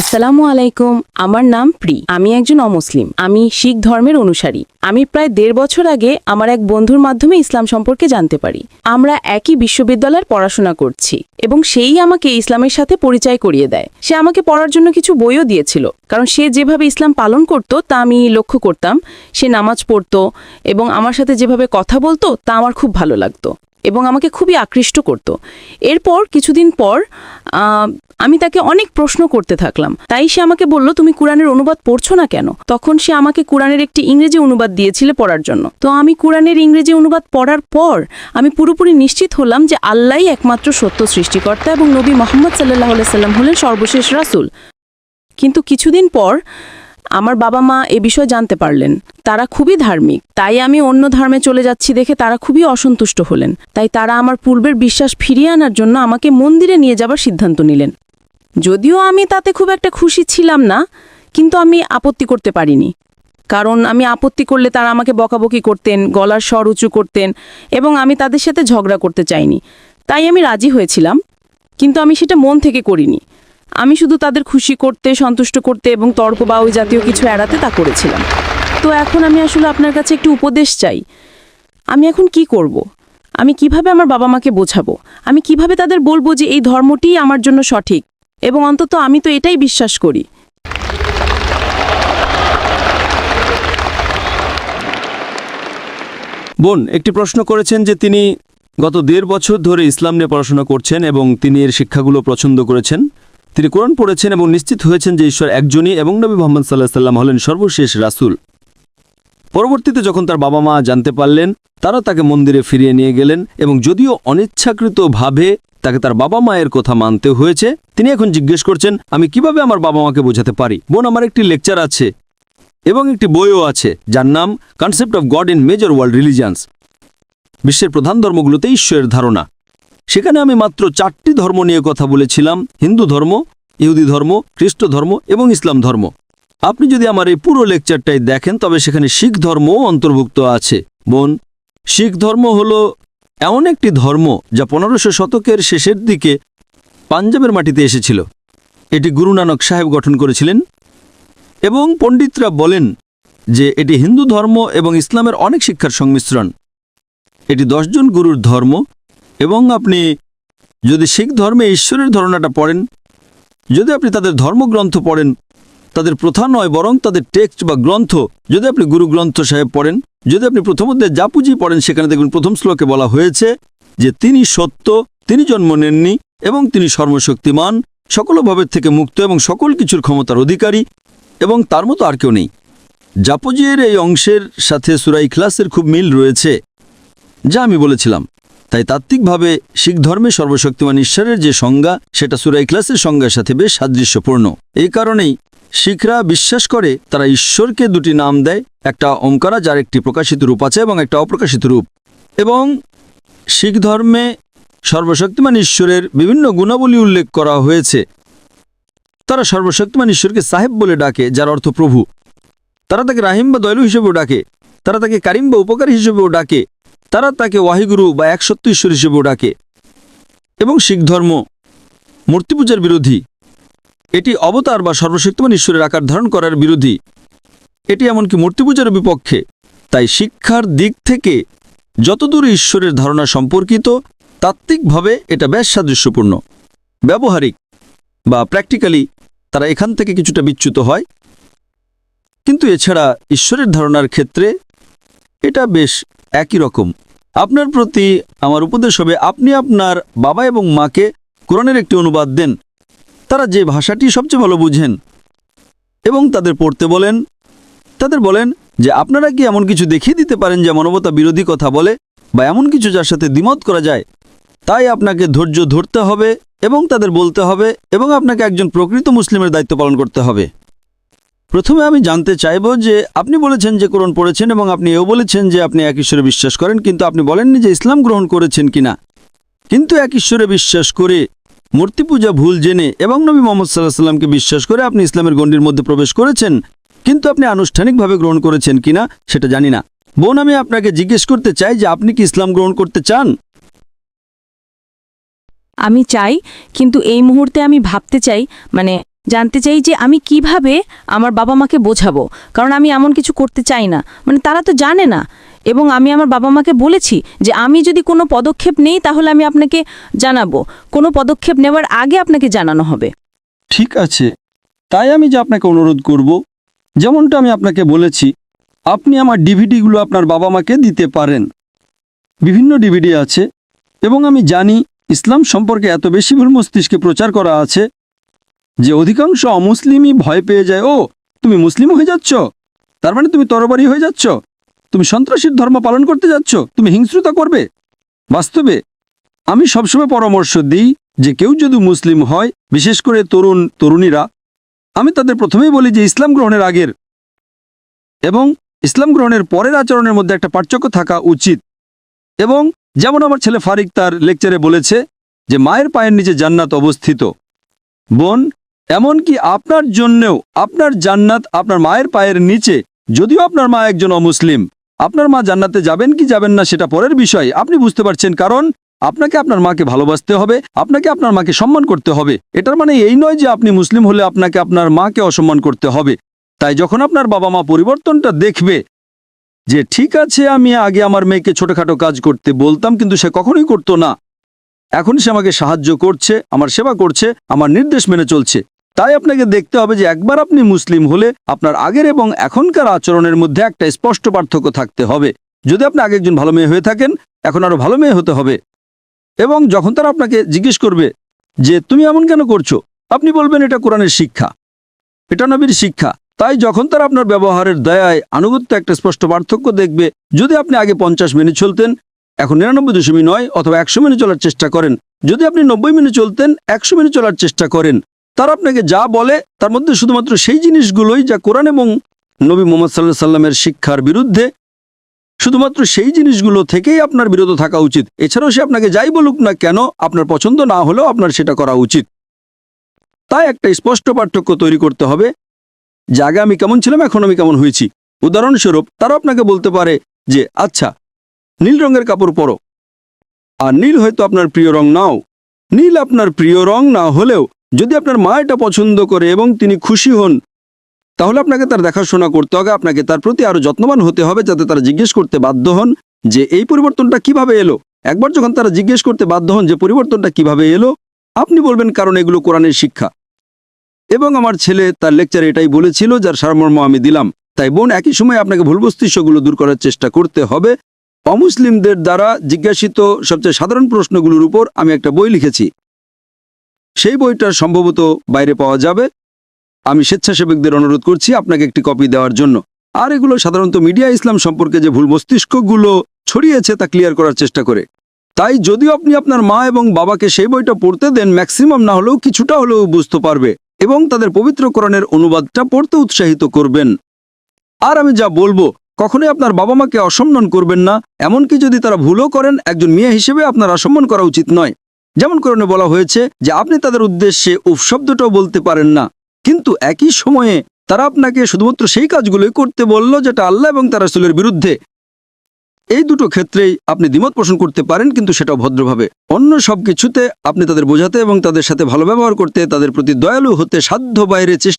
আসসালামু আলাইকুম। আমার নাম প্রি। আমি একজন অমুসলিম। আমি শিখ ধর্মের অনুসারী। আমি প্রায় ১.৫ বছর আগে আমার এক বন্ধুর মাধ্যমে ইসলাম সম্পর্কে জানতে পারি। আমরা একই বিশ্ববিদ্যালয়ের পড়াশোনা করছি এবং সেই আমাকে ইসলামের সাথে পরিচয় করিয়ে দেয়। সে আমাকে পড়ার জন্য কিছু বইও দিয়েছিল, কারণ সে যেভাবে ইসলাম পালন করত তা আমি লক্ষ্য করতাম। সে নামাজ পড়ত এবং আমার সাথে যেভাবে কথা বলতো তা আমার খুব ভালো লাগতো এবং আমাকে খুবই আকৃষ্ট করত। এরপর কিছুদিন পর আমি তাকে অনেক প্রশ্ন করতে থাকলাম। তাই সে আমাকে বলল, তুমি কুরআনের অনুবাদ পড়ছো না কেন? তখন সে আমাকে কুরআনের একটি ইংরেজি অনুবাদ দিয়েছিল পড়ার জন্য। তো আমি কুরআনের ইংরেজি অনুবাদ পড়ার পর আমি পুরোপুরি নিশ্চিত হলাম যে আল্লাহই একমাত্র সত্য সৃষ্টিকর্তা এবং নবী মুহাম্মদ সাল্লাল্লাহু আলাইহি সাল্লাম হলেন সর্বশেষ রাসূল। কিন্তু কিছুদিন পর আমার বাবা মা এ বিষয়ে জানতে পারলেন। তারা খুবই ধার্মিক, তাই আমি অন্য ধর্মে চলে যাচ্ছি দেখে তারা খুবই অসন্তুষ্ট হলেন। তাই তারা আমার পূর্বের বিশ্বাস ফিরিয়ে আনার জন্য আমাকে মন্দিরে নিয়ে যাবার সিদ্ধান্ত নিলেন। যদিও আমি তাতে খুব একটা খুশি ছিলাম না, কিন্তু আমি আপত্তি করতে পারিনি, কারণ আমি আপত্তি করলে তারা আমাকে বকাবকি করতেন, গলার স্বর উঁচু করতেন এবং আমি তাদের সাথে ঝগড়া করতে চাইনি। তাই আমি রাজি হয়েছিলাম, কিন্তু আমি সেটা মন থেকে করিনি। আমি শুধু তাদের খুশি করতে, সন্তুষ্ট করতে এবং তর্ক বা ওই জাতীয় কিছু এড়াতে তা করেছিলাম। তো এখন আমি আসলে আপনার কাছে একটু উপদেশ চাই। আমি এখন কি করব? আমি কিভাবে আমার বাবা মাকে বোঝাবো? আমি কিভাবে তাদের বলবো যে এই ধর্মটিই আমার জন্য সঠিক এবং অন্তত আমি তো এটাই বিশ্বাস করি। বোন একটি প্রশ্ন করেছেন যে তিনি গত ১.৫ বছর ধরে ইসলাম নিয়ে পড়াশোনা করছেন এবং তিনি এর শিক্ষাগুলো পছন্দ করেছেন। তিনি কোরআন পড়েছেন এবং নিশ্চিত হয়েছেন যে ঈশ্বর একজনই এবং নবী মুহাম্মদ সাল্লাল্লাহু আলাইহি সাল্লাম হলেন সর্বশেষ রাসূল। পরবর্তীতে যখন তার বাবা মা জানতে পারলেন, তারা তাকে মন্দিরে ফিরিয়ে নিয়ে গেলেন এবং যদিও অনিচ্ছাকৃতভাবে তাকে তার বাবা মায়ের কথা মানতে হয়েছে, তিনি এখন জিজ্ঞেস করছেন, আমি কিভাবে আমার বাবা মাকে বোঝাতে পারি? বোন, আমার একটি লেকচার আছে এবং একটি বইও আছে যার নাম concept of God in major world religions, বিশ্বের প্রধান ধর্মগুলোতে ঈশ্বরের ধারণা। সেখানে আমি মাত্র 4টি ধর্ম নিয়ে কথা বলেছিলাম: হিন্দু ধর্ম, ইহুদি ধর্ম, খ্রিস্ট ধর্ম এবং ইসলাম ধর্ম। আপনি যদি আমার এই পুরো লেকচারটাই দেখেন তবে সেখানে শিখ ধর্মও অন্তর্ভুক্ত আছে। বোন, শিখ ধর্ম হলো এমন একটি ধর্ম যা 1500 শতকের শেষের দিকে পাঞ্জাবের মাটিতে এসেছিল। এটি গুরু নানক সাহেব গঠন করেছিলেন এবং পণ্ডিতরা বলেন যে এটি হিন্দু ধর্ম এবং ইসলামের অনেক শিক্ষার সংমিশ্রণ। এটি 10 জন গুরুর ধর্ম এবং আপনি যদি শিখ ধর্মে ঈশ্বরের ধারণাটা পড়েন, যদি আপনি তাদের ধর্মগ্রন্থ পড়েন, তাদের প্রথা নয় বরং তাদের টেক্সট বা গ্রন্থ, যদি আপনি গুরু গ্রন্থ সাহেব পড়েন, যদি আপনি প্রথম অধ্যায়ে জাপুজি পড়েন, সেখানে দেখবেন প্রথম শ্লোকে বলা হয়েছে যে তিনি সত্য, তিনি জন্ম নেননি এবং তিনি সর্বশক্তিমান, সকল ভাবের থেকে মুক্ত এবং সকল কিছুর ক্ষমতার অধিকারী এবং তার মতো আর কেউ নেই। জাপুজির এই অংশের সাথে সূরা ইখলাসের খুব মিল রয়েছে, যা আমি বলেছিলাম। তাই তাত্ত্বিকভাবে শিখ ধর্মে সর্বশক্তিমান ঈশ্বরের যে সংজ্ঞা, সেটা সূরা ইখলাসের সংজ্ঞার সাথে বেশ সাদৃশ্যপূর্ণ। এই কারণেই শিখরা বিশ্বাস করে তারা ঈশ্বরকে 2টি নাম দেয়, একটা ওমকারা যার একটি প্রকাশিত রূপ আছে এবং একটা অপ্রকাশিত রূপ। এবং শিখ ধর্মে সর্বশক্তিমান ঈশ্বরের বিভিন্ন গুণাবলী উল্লেখ করা হয়েছে। তারা সর্বশক্তিমান ঈশ্বরকে সাহেব বলে ডাকে, যার অর্থ প্রভু। তারা তাকে রাহিম বা দয়ালু হিসেবেও ডাকে, তারা তাকে কারিম বা উপকারী হিসেবেও ডাকে, তারা তাকে ওয়াহিগুরু বা একসত্য ঈশ্বর হিসেবেও ডাকে। এবং শিখ ধর্ম মূর্তি পূজার বিরোধী। এটি অবতার বা সর্বশক্তিমান ঈশ্বরের আকার ধারণ করার বিরোধী। এটি এমনকি মূর্তি পূজার বিপক্ষে। তাই শিক্ষার দিক থেকে যতদূর ঈশ্বরের ধারণা সম্পর্কিত, তাত্ত্বিকভাবে এটা বেশ সাদৃশ্যপূর্ণ। ব্যবহারিক বা প্র্যাকটিক্যালি তারা এখান থেকে কিছুটা বিচ্যুত হয়, কিন্তু এছাড়া ঈশ্বরের ধারণার ক্ষেত্রে এটা বেশ একই রকম। আপনার প্রতি আমার উপদেশ হবে, আপনি আপনার বাবা এবং মাকে কোরআনের একটি অনুবাদ দেন, তারা যে ভাষাটি সবচেয়ে ভালো বুঝেন, এবং তাদের পড়তে বলেন। তাদের বলেন যে আপনারা কি এমন কিছু দেখিয়ে দিতে পারেন যা মানবতা বিরোধী কথা বলে বা এমন কিছু যার সাথে দ্বিমত করা যায়। তাই আপনাকে ধৈর্য ধরতে হবে এবং তাদের বলতে হবে, এবং আপনাকে একজন প্রকৃত মুসলিমের দায়িত্ব পালন করতে হবে। প্রথমে আমি জানতে চাইব যে আপনি বলেছেন যে কোরআন পড়েছেন এবং আপনি এও বলেছেন যে আপনি এক ঈশ্বরে বিশ্বাস করেন, কিন্তু আপনি বলেননি যে ইসলাম গ্রহণ করেছেন কিনা। কিন্তু এক ঈশ্বরে বিশ্বাস করে, মূর্তি পূজা ভুল জেনে এবং নবী মুহাম্মদ সাল্লাল্লাহু আলাইহি সাল্লামকে বিশ্বাস করে আপনি ইসলামের গণ্ডির মধ্যে প্রবেশ করেছেন, কিন্তু আপনি আনুষ্ঠানিকভাবে গ্রহণ করেছেন কিনা সেটা জানি না। বোন, আমি আপনাকে জিজ্ঞেস করতে চাই যে আপনি কি ইসলাম গ্রহণ করতে চান? আমি চাই, কিন্তু এই মুহূর্তে আমি ভাবতে চাই, জানতে চাই যে আমি কিভাবে আমার বাবা মাকে বোঝাবো, কারণ আমি এমন কিছু করতে চাই না, মানে তারা তো জানে না। এবং আমি আমার বাবা মাকে বলেছি যে আমি যদি কোনো পদক্ষেপ নেই তাহলে আমি আপনাকে জানাবো, কোনো পদক্ষেপ নেওয়ার আগে আপনাকে জানানো হবে। ঠিক আছে, তাই আমি যে আপনাকে অনুরোধ করব, যেমনটা আমি আপনাকে বলেছি, আপনি আমার ডিভিডিগুলো আপনার বাবা মাকে দিতে পারেন। বিভিন্ন ডিভিডি আছে এবং আমি জানি ইসলাম সম্পর্কে এত বেশি ভুল মস্তিষ্কে প্রচার করা আছে যে অধিকাংশ অমুসলিমই ভয় পেয়ে যায়, ও তুমি মুসলিম হয়ে যাচ্ছ, তার মানে তুমি তরবারি হয়ে যাচ্ছ, তুমি সন্ত্রাসীর ধর্ম পালন করতে যাচ্ছ, তুমি হিংস্রতা করবে। বাস্তবে আমি সবসময় পরামর্শ দিই যে কেউ যদি মুসলিম হয়, বিশেষ করে তরুণীরা, আমি তাদের প্রথমেই বলি যে ইসলাম গ্রহণের আগের এবং ইসলাম গ্রহণের পরের আচরণের মধ্যে একটা পার্থক্য থাকা উচিত। এবং যেমন আমার ছেলে ফারিক তার লেকচারে বলেছে যে মায়ের পায়ের নিচে জান্নাত অবস্থিত। বোন, এমনকি আপনার জন্যেও আপনার জান্নাত আপনার মায়ের পায়ের নিচে। যদিও আপনার মা একজন অমুসলিম, আপনার মা জান্নাতে যাবেন কি যাবেন না সেটা পরের বিষয়, আপনি বুঝতে পারছেন, কারণ আপনাকে আপনার মাকে ভালোবাসতে হবে, আপনাকে আপনার মাকে সম্মান করতে হবে। এটার মানে এই নয় যে আপনি মুসলিম হলে আপনাকে আপনার মাকে অসম্মান করতে হবে। তাই যখন আপনার বাবা মা পরিবর্তনটা দেখবে যে ঠিক আছে, আমি আগে আমার মেয়েকে ছোটখাটো কাজ করতে বলতাম কিন্তু সে কখনোই করতো না, এখন সে আমাকে সাহায্য করছে, আমার সেবা করছে, আমার নির্দেশ মেনে চলছে, তাই আপনাকে দেখতে হবে যে একবার আপনি মুসলিম হলে আপনার আগের এবং এখনকার আচরণের মধ্যে একটা স্পষ্ট পার্থক্য থাকতে হবে। যদি আপনি আগে একজন ভালো মেয়ে হয়ে থাকেন, এখন আরো ভালো মেয়ে হতে হবে। এবং যখন তারা আপনাকে জিজ্ঞেস করবে যে তুমি এমন কেন করছো, আপনি বলবেন এটা কোরআনের শিক্ষা, এটা নবীর শিক্ষা। তাই যখন তারা আপনার ব্যবহারের দয়ায় আনুগত্য একটা স্পষ্ট পার্থক্য দেখবে, যদি আপনি আগে 50 মেনে চলতেন, এখন 99.9 অথবা 100 মেনে চলার চেষ্টা করেন, যদি আপনি 90 মেনে চলতেন, 100 মেনে চলার চেষ্টা করেন, তারা আপনাকে যা বলে তার মধ্যে শুধুমাত্র সেই জিনিসগুলোই যা কোরআন এবং নবী মুহাম্মদ সাল্লাল্লাহু আলাইহি সাল্লামের শিক্ষার বিরুদ্ধে, শুধুমাত্র সেই জিনিসগুলো থেকেই আপনার বিরত থাকা উচিত। এছাড়াও সে আপনাকে যাই বলুক না কেন, আপনার পছন্দ না হলেও আপনার সেটা করা উচিত। তাই একটা স্পষ্ট পার্থক্য তৈরি করতে হবে যে আগে আমি কেমন ছিলাম, এখন আমি কেমন হয়েছি। উদাহরণস্বরূপ তারা আপনাকে বলতে পারে যে আচ্ছা, নীল রঙের কাপড় পরো, আর নীল হয়তো আপনার প্রিয় রং নাও। নীল আপনার প্রিয় রং না হলেও যদি আপনার মা এটা পছন্দ করে এবং তিনি খুশি হন, তাহলে আপনাকে তার দেখাশোনা করতে হবে, আপনাকে তার প্রতি আরো যত্নবান হতে হবে, যাতে তারা জিজ্ঞেস করতে বাধ্য হন যে এই পরিবর্তনটা কিভাবে এলো। একবার যখন তারা জিজ্ঞেস করতে বাধ্য হন যে পরিবর্তনটা কিভাবে এলো, আপনি বলবেন কারণ এগুলো কোরআনের শিক্ষা। এবং আমার ছেলে তার লেকচারে এটাই বলেছিল, যার সারমর্ম আমি দিলাম। তাই বোন, একই সময় আপনাকে ভুল মস্তিষ্কগুলো দূর করার চেষ্টা করতে হবে। অমুসলিমদের দ্বারা জিজ্ঞাসিত সবচেয়ে সাধারণ প্রশ্নগুলোর উপর আমি একটা বই লিখেছি, সেই বইটা সম্ভবত বাইরে পাওয়া যাবে। আমি স্বেচ্ছাসেবকদের অনুরোধ করছি আপনাকে একটি কপি দেওয়ার জন্য। আর এগুলো সাধারণত মিডিয়া ইসলাম সম্পর্কে যে ভুল মস্তিষ্কগুলো ছড়িয়েছে তা ক্লিয়ার করার চেষ্টা করে। তাই যদিও আপনি আপনার মা এবং বাবাকে সেই বইটা পড়তে দেন, ম্যাক্সিমাম না হলেও কিছুটা হলেও বুঝতে পারবে এবং তাদের পবিত্র কোরআনের অনুবাদটা পড়তে উৎসাহিত করবেন। আর আমি যা বলবো, কখনোই আপনার বাবা মাকে অসম্মান করবেন না, এমনকি যদি তারা ভুলও করেন, একজন মেয়ে হিসেবে আপনার অসম্মান করা উচিত নয়। যেমন কোরআনে বলা হয়েছে যে আপনি তাদের উদ্দেশ্যে উফ শব্দটাও বলতে পারেন না, কিন্তু একই সময়ে তারা আপনাকে শুধুমাত্র সেই কাজগুলোই করতে বলল যেটা আল্লাহ এবং তার রাসূলের বিরুদ্ধে। এই দুটো ক্ষেত্রেই আপনি দ্বিমত পোষণ করতে পারেন, কিন্তু সেটাও ভদ্রভাবে। অন্য সব কিছুতে আপনি তাদের বোঝাতে এবং তাদের সাথে ভালো ব্যবহার করতে, তাদের প্রতি দয়ালু হতে সাধ্য বাইরে চেষ্টা